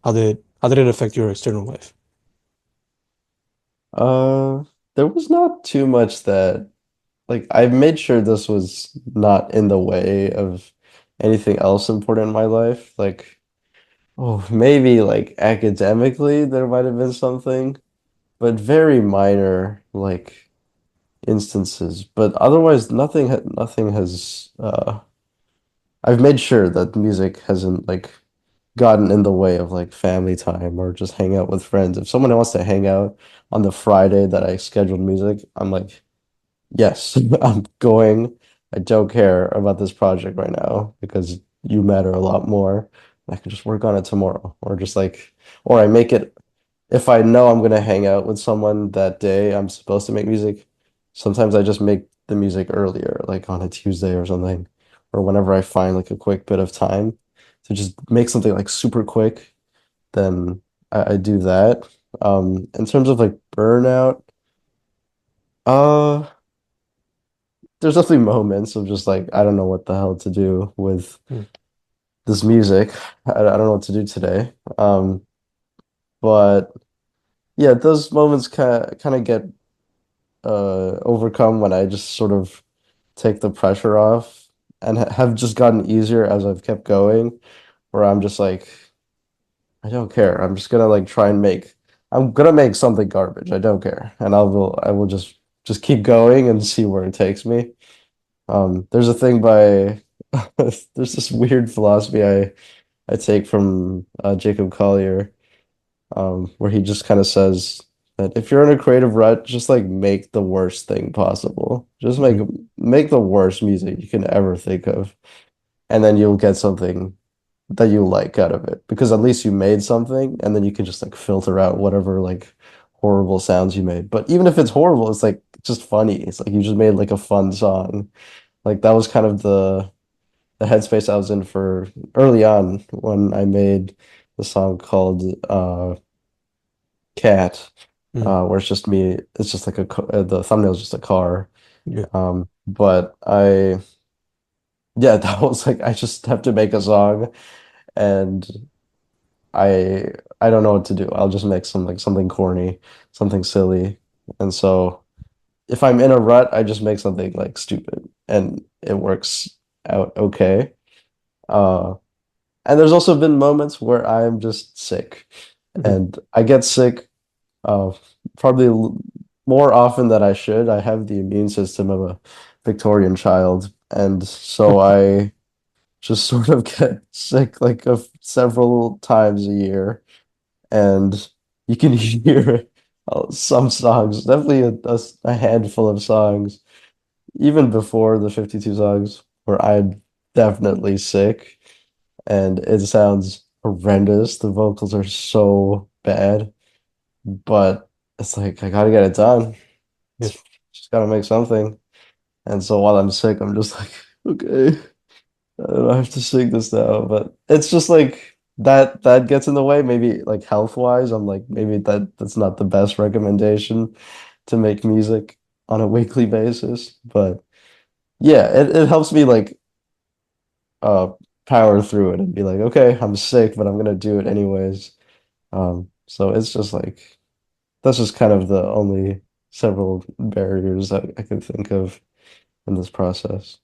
How did it affect your external life? Uh, there was not too much that like I made sure this was not in the way of anything else important in my life. Like, oh, maybe like academically there might have been something, but very minor like instances. But otherwise, nothing has. I've made sure that music hasn't like gotten in the way of like family time or just hang out with friends. If someone wants to hang out on the Friday that I scheduled music, I'm like, yes, I'm going. I don't care about this project right now because you matter a lot more. I can just work on it tomorrow. Or just like, or I make it, if I know I'm gonna hang out with someone that day, I'm supposed to make music. Sometimes I just make the music earlier, like on a Tuesday or something, or whenever I find like a quick bit of time to just make something like super quick, then I do that. In terms of like burnout, uh, there's definitely moments of just like I don't know what the hell to do with Mm. this music. I don't know what to do today. But yeah, those moments kind of get overcome when I just sort of take the pressure off and ha have just gotten easier as I've kept going, where I'm just like, I don't care. I'm just gonna like try and I'm gonna make something garbage. I don't care. And I will just keep going and see where it takes me. There's a thing by there's this weird philosophy I take from Jacob Collier, where he just kind of says that if you're in a creative rut, just like make the worst thing possible. Just Mhm. make the worst music you can ever think of, and then you'll get something that you like out of it. Because at least you made something, and then you can just like filter out whatever like horrible sounds you made. But even if it's horrible, it's like just funny. It's like you just made like a fun song. Like that was kind of the headspace I was in for early on when I made the song called Cat, Mm. where it's just me. It's just like the thumbnail is just a car. Yeah. But yeah, that was like I just have to make a song, and I I don't know what to do. I'll just make something corny, something silly, and so if I'm in a rut, I just make something like stupid, and it works out okay. Uh, And there's also been moments where I'm just sick, Mhm. and I get sick uh, probably more often than I should. I have the immune system of a Victorian child, and so I just sort of get sick like several times a year, and you can hear some songs, definitely a handful of songs, even before the 52 songs, where I'm definitely sick and it sounds horrendous. The vocals are so bad, but it's like I gotta get it done. Yeah. It's just gotta make something. And so while I'm sick, I'm just like, okay, I don't have to sing this now. But it's just like that gets in the way. Maybe like health wise, I'm like maybe that's not the best recommendation to make music on a weekly basis. But yeah, it helps me like uh power through it and be like, okay, I'm sick, but I'm gonna do it anyways. So it's just like that's just kind of the only several barriers that I can think of in this process.